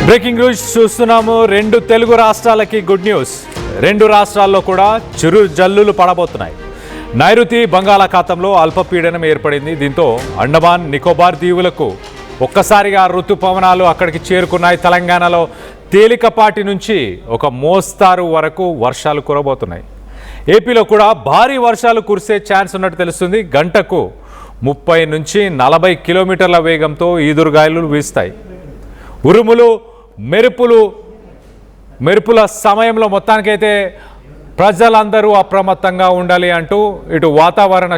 Breaking news చూస్తున్నాము. రెండు తెలుగు రాష్ట్రాలకి గుడ్ న్యూస్. రెండు రాష్ట్రాల్లో కూడా చిరు జల్లులు పడబోతున్నాయి. నైరుతి బంగాళాఖాతంలో అల్పపీడనం ఏర్పడింది. దీంతో అండమాన్ నికోబార్ దీవులకు ఒక్కసారిగా ఋతుపవనాలు అక్కడికి చేరుకున్నాయి. తెలంగాణలో తేలికపాటి నుంచి ఒక మోస్తారు వరకు వర్షాలు కురబోతున్నాయి. ఏపీలో కూడా భారీ వర్షాలు కురిసే ఛాన్స్ ఉన్నట్టు తెలుస్తుంది. గంటకు 30 నుంచి 40 కిలోమీటర్ల వేగంతో ఈదురుగాలులు వీస్తాయి. ఉరుములు మెరుపుల సమయంలో మొత్తానికైతే ప్రజలందరూ అప్రమత్తంగా ఉండాలి అంటూ ఇటు వాతావరణ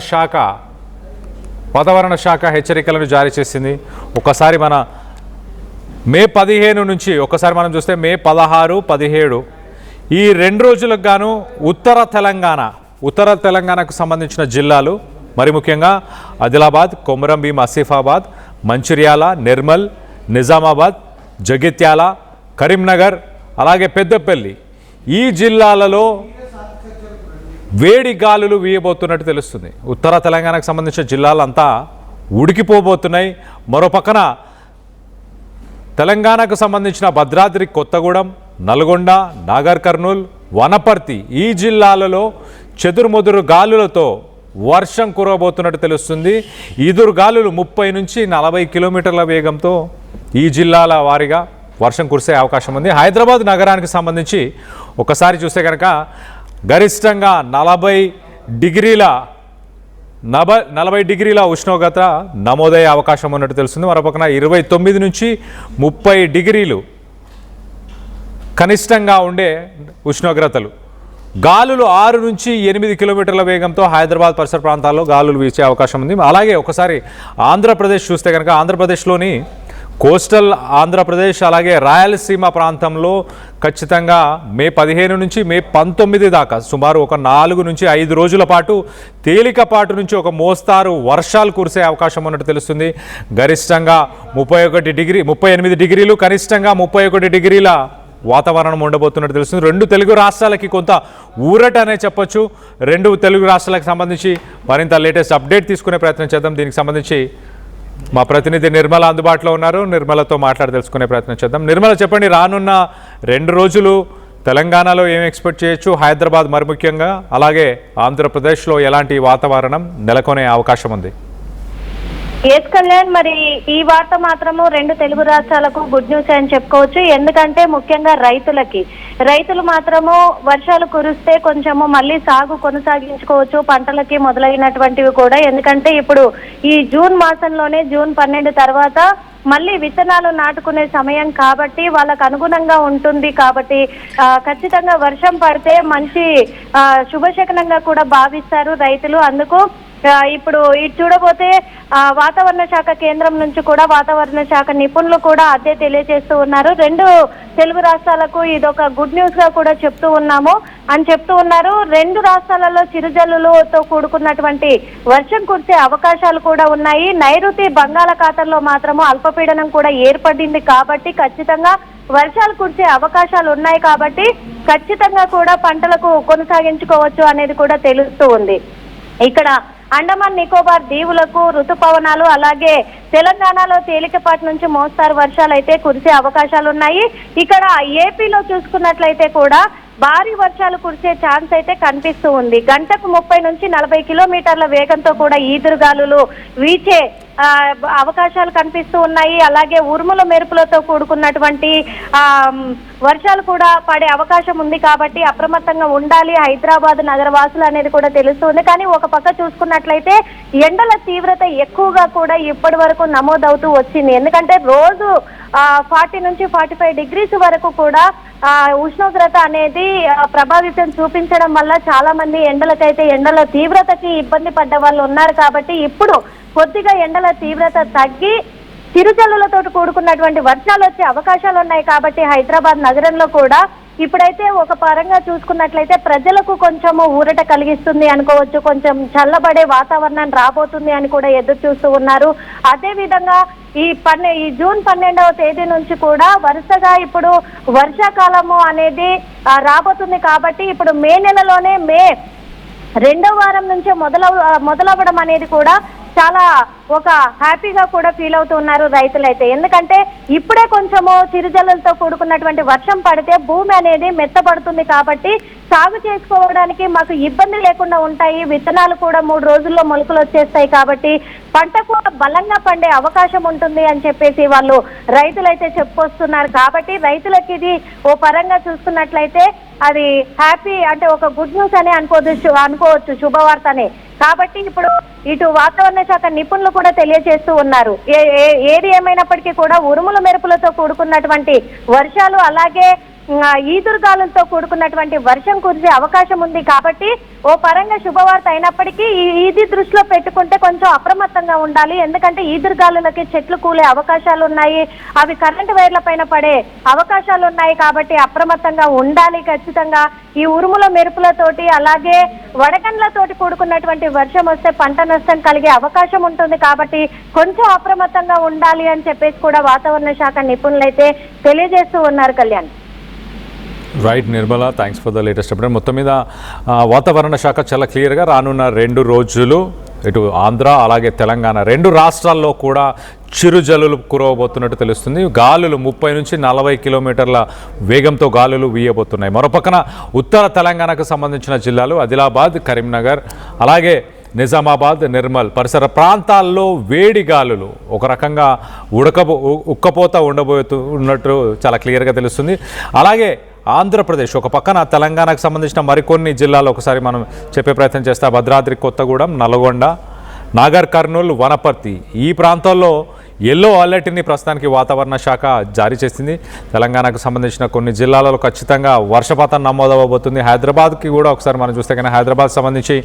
శాఖ హెచ్చరికలను జారీ చేసింది. ఒకసారి మన మే 15 నుంచి ఒకసారి మనం చూస్తే మే 16, 17 ఈ 2 రోజులకు గాను ఉత్తర తెలంగాణకు సంబంధించిన జిల్లాలు, మరి ముఖ్యంగా ఆదిలాబాద్, కొమరంభీం, ఆసిఫాబాద్, మంచిర్యాల, నిర్మల్, నిజామాబాద్, జగిత్యాల, కరీంనగర్, అలాగే పెద్దపల్లి ఈ జిల్లాలలో వేడి గాలులు వీయబోతున్నట్టు తెలుస్తుంది. ఉత్తర తెలంగాణకు సంబంధించిన జిల్లాలంతా ఉడికిపోబోతున్నాయి. మరో పక్కన తెలంగాణకు సంబంధించిన భద్రాద్రి కొత్తగూడెం, నల్గొండ, నాగర్ కర్నూల్, వనపర్తి ఈ జిల్లాలలో చెదురుమదురు గాలులతో వర్షం కురవబోతున్నట్టు తెలుస్తుంది. ఈదురు గాలులు 30 నుంచి 40 కిలోమీటర్ల వేగంతో ఈ జిల్లాల వారీగా వర్షం కురిసే అవకాశం ఉంది. హైదరాబాద్ నగరానికి సంబంధించి ఒకసారి చూస్తే కనుక గరిష్టంగా 40 డిగ్రీల ఉష్ణోగ్రత నమోదయ్యే అవకాశం ఉన్నట్టు తెలుస్తుంది. మరోపక్కన 29 నుంచి 30 డిగ్రీలు కనిష్టంగా ఉండే ఉష్ణోగ్రతలు. గాలులు 6 నుంచి 8 కిలోమీటర్ల వేగంతో హైదరాబాద్ పరిసర ప్రాంతాల్లో గాలులు వీచే అవకాశం ఉంది. అలాగే ఒకసారి ఆంధ్రప్రదేశ్ చూస్తే కనుక ఆంధ్రప్రదేశ్లోని కోస్టల్ ఆంధ్రప్రదేశ్ అలాగే రాయలసీమ ప్రాంతంలో ఖచ్చితంగా మే 15 నుంచి మే 19 దాకా సుమారు ఒక 4 నుంచి 5 రోజుల పాటు తేలికపాటు నుంచి ఒక మోస్తారు వర్షాలు కురిసే అవకాశం ఉన్నట్టు తెలుస్తుంది. గరిష్టంగా 38 డిగ్రీలు, కనిష్టంగా 31 డిగ్రీల వాతావరణం ఉండబోతున్నట్టు తెలుస్తుంది. 2 తెలుగు రాష్ట్రాలకి కొంత ఊరట అనే చెప్పొచ్చు. 2 తెలుగు రాష్ట్రాలకు సంబంధించి మరింత లేటెస్ట్ అప్డేట్ తీసుకునే ప్రయత్నం చేద్దాం. దీనికి సంబంధించి మా ప్రతినిధి నిర్మల అందుబాటులో ఉన్నారు. నిర్మలతో మాట్లాడి తెలుసుకునే ప్రయత్నం చేద్దాం. నిర్మల, చెప్పండి, రానున్న 2 రోజులు తెలంగాణలో ఏం ఎక్స్పెక్ట్ చేయొచ్చు? హైదరాబాద్ మరి ముఖ్యంగా అలాగే ఆంధ్రప్రదేశ్లో ఎలాంటి వాతావరణం నెలకొనే అవకాశం ఉంది? ఎస్ కళ్యాణ్, మరి ఈ వార్త మాత్రము 2 తెలుగు రాష్ట్రాలకు గుడ్ న్యూస్ అని చెప్పుకోవచ్చు. ఎందుకంటే ముఖ్యంగా రైతులు మాత్రము వర్షాలు కురిస్తే కొంచెము మళ్ళీ సాగు కొనసాగించుకోవచ్చు, పంటలకి మొదలైనటువంటివి కూడా. ఎందుకంటే ఇప్పుడు ఈ జూన్ మాసంలోనే జూన్ 12 తర్వాత మళ్ళీ విత్తనాలు నాటుకునే సమయం కాబట్టి వాళ్ళకు అనుగుణంగా ఉంటుంది. కాబట్టి ఖచ్చితంగా వర్షం పడితే మంచి శుభశకనంగా కూడా భావిస్తారు రైతులు. అందుకు ఇప్పుడు ఇటు చూడబోతే వాతావరణ శాఖ కేంద్రం నుంచి కూడా వాతావరణ శాఖ నిపుణులు కూడా అదే తెలియజేస్తూ ఉన్నారు. 2 తెలుగు రాష్ట్రాలకు ఇదొక గుడ్ న్యూస్ గా కూడా చెప్తూ ఉన్నారు. 2 రాష్ట్రాలలో చిరుజల్లులతో కూడుకున్నటువంటి వర్షం కురిసే అవకాశాలు కూడా ఉన్నాయి. నైరుతి బంగాళాఖాతంలో మాత్రము అల్పపీడనం కూడా ఏర్పడింది కాబట్టి ఖచ్చితంగా వర్షాలు కురిసే అవకాశాలు ఉన్నాయి. కాబట్టి ఖచ్చితంగా కూడా పంటలకు కొనసాగించుకోవచ్చు అనేది కూడా తెలుస్తూ ఉంది. ఇక్కడ అండమాన్ నికోబార్ దీవులకు ఋతుపవనాలు అలాగే తెలంగాణలో తేలికపాటి నుంచి మోస్తారు వర్షాలు అయితే కురిసే అవకాశాలు ఉన్నాయి. ఇక్కడ ఏపీలో చూసుకున్నట్లయితే కూడా భారీ వర్షాలు కురిసే ఛాన్స్ అయితే కనిపిస్తూ ఉంది. గంటకు 30 నుంచి 40 కిలోమీటర్ల వేగంతో కూడా ఈదురుగాలులు వీచే అవకాశాలు కనిపిస్తూ ఉన్నాయి. అలాగే ఉరుముల మెరుపులతో కూడుకున్నటువంటి వర్షాలు కూడా పడే అవకాశం ఉంది. కాబట్టి అప్రమత్తంగా ఉండాలి హైదరాబాద్ నగర వాసులు అనేది కూడా తెలుస్తుంది. కానీ ఒక పక్క చూసుకున్నట్లయితే ఎండల తీవ్రత ఎక్కువగా కూడా ఇప్పటి వరకు నమోదవుతూ వచ్చింది. ఎందుకంటే రోజు 40 నుంచి 45 డిగ్రీస్ వరకు కూడా ఉష్ణోగ్రత అనేది ప్రభావితం చూపించడం వల్ల చాలా మంది ఎండల తీవ్రతకి ఇబ్బంది పడ్డ వాళ్ళు ఉన్నారు. కాబట్టి ఇప్పుడు కొద్దిగా ఎండల తీవ్రత తగ్గి చిరుజల్లులతో కూడుకున్నటువంటి వర్షాలు వచ్చే అవకాశాలు ఉన్నాయి. కాబట్టి హైదరాబాద్ నగరంలో కూడా ఇప్పుడైతే ఒక పరంగా చూసుకున్నట్లయితే ప్రజలకు కొంచెము ఊరట కలిగిస్తుంది అనుకోవచ్చు. కొంచెం చల్లబడే వాతావరణం రాబోతుంది అని కూడా ఎదురు చూస్తూ ఉన్నారు. అదే విధంగా ఈ జూన్ 12వ తేదీ నుంచి కూడా వరుసగా ఇప్పుడు వర్షాకాలము అనేది రాబోతుంది. కాబట్టి ఇప్పుడు మే నెలలోనే మే 2వ వారం నుంచే మొదలవ్వడం అనేది కూడా చాలా ఒక హ్యాపీగా కూడా ఫీల్ అవుతూ ఉన్నారు రైతులైతే. ఎందుకంటే ఇప్పుడే కొంచెము చిరుజల్లులతో కూడుకున్నటువంటి వర్షం పడితే భూమి అనేది మెత్తబడుతుంది కాబట్టి సాగు చేసుకోవడానికి మాకు ఇబ్బంది లేకుండా ఉంటాయి. విత్తనాలు కూడా 3 రోజుల్లో మొలకలు వచ్చేస్తాయి కాబట్టి పంట కూడా బలంగా పండే అవకాశం ఉంటుంది అని చెప్పేసి వాళ్ళు రైతులైతే చెప్పుకొస్తున్నారు. కాబట్టి రైతులకి ఇది ఓ పరంగా చూసుకున్నట్లయితే అది హ్యాపీ అంటే ఒక గుడ్ న్యూస్ అని అనుకోవచ్చు, శుభవార్త అని. కాబట్టి ఇప్పుడు ఇటు వాతావరణ శాఖ నిపుణులు కూడా తెలియజేస్తూ ఉన్నారు, ఏది ఏమైనప్పటికీ కూడా ఉరుముల మెరుపులతో కూడుకున్నటువంటి వర్షాలు అలాగే ఈదురుగాలులతో కూడుకున్నటువంటి వర్షం కురిసే అవకాశం ఉంది. కాబట్టి ఓ పరంగా శుభవార్త అయినప్పటికీ ఇది దృష్టిలో పెట్టుకుంటే కొంచెం అప్రమత్తంగా ఉండాలి. ఎందుకంటే ఈదురుగాలులకి చెట్లు కూలే అవకాశాలు ఉన్నాయి, అవి కరెంటు వైర్ల పైన పడే అవకాశాలు ఉన్నాయి. కాబట్టి అప్రమత్తంగా ఉండాలి ఖచ్చితంగా. ఈ ఉరుముల మెరుపులతోటి అలాగే వడగండ్లతోటి కూడుకున్నటువంటి వర్షం వస్తే పంట నష్టం కలిగే అవకాశం ఉంటుంది. కాబట్టి కొంచెం అప్రమత్తంగా ఉండాలి అని చెప్పేసి కూడా వాతావరణ శాఖ నిపుణులైతే తెలియజేస్తూ ఉన్నారు. Kalyan. Right Nirmala, thanks for the latest update. మొత్తం మీద వాతావరణ శాఖ చాలా క్లియర్గా రానున్న 2 రోజులు ఇటు ఆంధ్ర అలాగే తెలంగాణ 2 రాష్ట్రాల్లో కూడా చిరుజల్లులు కురవబోతున్నట్టు తెలుస్తుంది. గాలులు 30 నుంచి 40 కిలోమీటర్ల వేగంతో గాలులు వీయబోతున్నాయి. మరోపక్కన ఉత్తర తెలంగాణకు సంబంధించిన జిల్లాలు ఆదిలాబాద్, కరీంనగర్ అలాగే నిజామాబాద్, నిర్మల్ పరిసర ప్రాంతాల్లో వేడి గాలులు ఒక రకంగా ఉక్కపోత ఉండబోతున్నట్టు చాలా క్లియర్గా తెలుస్తుంది. అలాగే ఆంధ్రప్రదేశ్ ఒక పక్కన తెలంగాణకు సంబంధించిన మరికొన్ని జిల్లాలు ఒకసారి మనం చెప్పే ప్రయత్నం చేస్తా. భద్రాద్రి కొత్తగూడెం, నల్గొండ, నాగర్ కర్నూల్, వనపర్తి ఈ ప్రాంతాల్లో ఎల్లో అలర్ట్ని ప్రస్తుతానికి వాతావరణ శాఖ జారీ చేసింది. తెలంగాణకు సంబంధించిన కొన్ని జిల్లాలలో ఖచ్చితంగా వర్షపాతం నమోదవబోతుంది. హైదరాబాద్కి కూడా ఒకసారి మనం చూస్తే కానీ హైదరాబాద్ సంబంధించి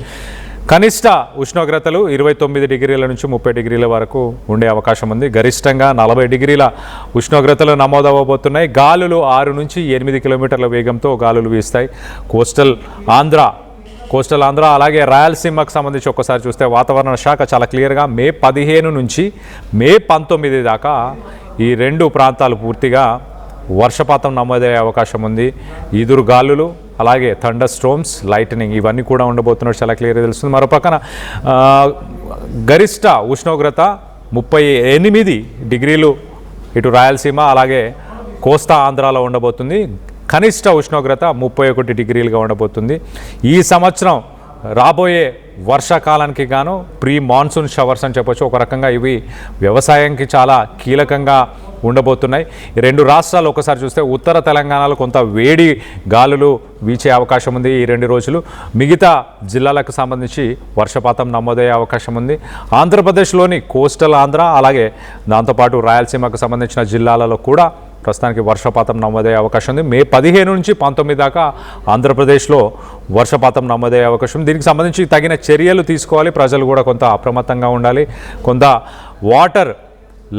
కనిష్ట ఉష్ణోగ్రతలు 29 డిగ్రీల నుంచి 30 డిగ్రీల వరకు ఉండే అవకాశం ఉంది. గరిష్టంగా 40 డిగ్రీల ఉష్ణోగ్రతలు నమోదవబోతున్నాయి. గాలులు 6 నుంచి 8 కిలోమీటర్ల వేగంతో గాలులు వీస్తాయి. కోస్టల్ ఆంధ్ర అలాగే రాయలసీమకు సంబంధించి ఒక్కసారి చూస్తే వాతావరణ శాఖ చాలా క్లియర్గా మే 15 నుంచి మే 19 దాకా ఈ 2 ప్రాంతాలు పూర్తిగా వర్షపాతం నమోదయ్యే అవకాశం ఉంది. ఈదురు గాలులు అలాగే థండర్ స్ట్రోమ్స్, లైటనింగ్ ఇవన్నీ కూడా ఉండబోతున్నట్టు చాలా క్లియర్గా తెలుస్తుంది. మరోపక్కన గరిష్ట ఉష్ణోగ్రత 38 డిగ్రీలు ఇటు రాయలసీమ అలాగే కోస్తా ఆంధ్రాలో ఉండబోతుంది. కనిష్ట ఉష్ణోగ్రత 31 డిగ్రీలుగా ఉండబోతుంది. ఈ సంవత్సరం రాబోయే వర్షాకాలానికి గాను ప్రీ మాన్సూన్ షవర్స్ అని చెప్పొచ్చు. ఒక రకంగా ఇవి వ్యవసాయానికి చాలా కీలకంగా ఉండబోతున్నాయి. ఈ 2 రాష్ట్రాలు ఒకసారి చూస్తే ఉత్తర తెలంగాణలో కొంత వేడి గాలులు వీచే అవకాశం ఉంది ఈ 2 రోజులు. మిగతా జిల్లాలకు సంబంధించి వర్షపాతం నమోదయ్యే అవకాశం ఉంది. ఆంధ్రప్రదేశ్లోని కోస్టల్ ఆంధ్ర అలాగే దాంతోపాటు రాయలసీమకు సంబంధించిన జిల్లాలలో కూడా ప్రస్తుతానికి వర్షపాతం నమోదయ్యే అవకాశం ఉంది. మే 15 నుంచి 19 దాకా ఆంధ్రప్రదేశ్లో వర్షపాతం నమోదయ్యే అవకాశం. దీనికి సంబంధించి తగిన చర్యలు తీసుకోవాలి. ప్రజలు కూడా కొంత అప్రమత్తంగా ఉండాలి. కొంత వాటర్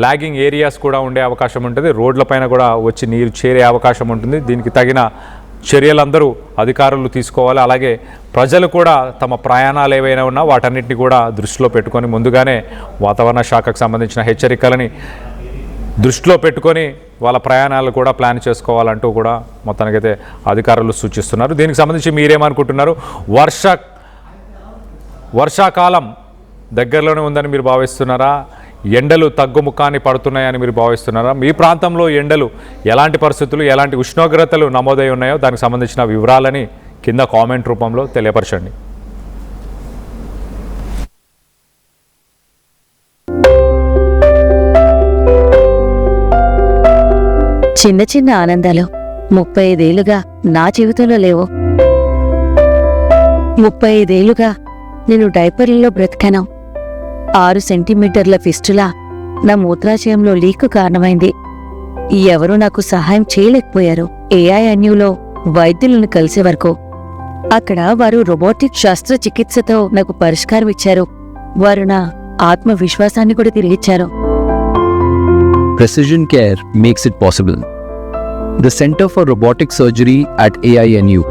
లాగింగ్ ఏరియాస్ కూడా ఉండే అవకాశం ఉంటుంది. రోడ్లపైన కూడా వచ్చి నీరు చేరే అవకాశం ఉంటుంది. దీనికి తగిన చర్యలందరూ అధికారులు తీసుకోవాలి. అలాగే ప్రజలు కూడా తమ ప్రయాణాలు ఏవైనా ఉన్నా వాటన్నిటిని కూడా దృష్టిలో పెట్టుకొని ముందుగానే వాతావరణ శాఖకు సంబంధించిన హెచ్చరికలని దృష్టిలో పెట్టుకొని వాళ్ళ ప్రయాణాలు కూడా ప్లాన్ చేసుకోవాలంటూ కూడా మొత్తానికైతే అధికారులు సూచిస్తున్నారు. దీనికి సంబంధించి మీరేమనుకుంటున్నారు? వర్షాకాలం దగ్గరలోనే ఉందని మీరు భావిస్తున్నారా? ఎండలు తగ్గుముఖాన్ని పడుతున్నాయని మీరు భావిస్తున్నారా? మీ ప్రాంతంలో ఎండలు ఎలాంటి పరిస్థితులు, ఎలాంటి ఉష్ణోగ్రతలు నమోదై ఉన్నాయో దానికి సంబంధించిన వివరాలని కింద కామెంట్ రూపంలో తెలియపరచండి. చిన్న చిన్న ఆనందాలు 35 ఏళ్లుగా నా జీవితంలో లేవు. 35 ఏళ్లుగా నేను డైపర్లలో బ్రతికాను. 6 సెంటీమీటర్ల ఫిస్టులా నా మూత్రాశయంలో లీక్ కారణమైంది. ఎవరూ నాకు సహాయం చేయలేకపోయారు. ఏఐఎన్యూలో వైద్యులను కలిసే వరకు అక్కడ వారు రోబోటిక్ శస్త్రచికిత్సతో నాకు పరిష్కారం ఇచ్చారు. వారు నా ఆత్మవిశ్వాసాన్ని కూడా తిరిగిచ్చారు. Precision care makes it possible. The Center for Robotic Surgery at AINU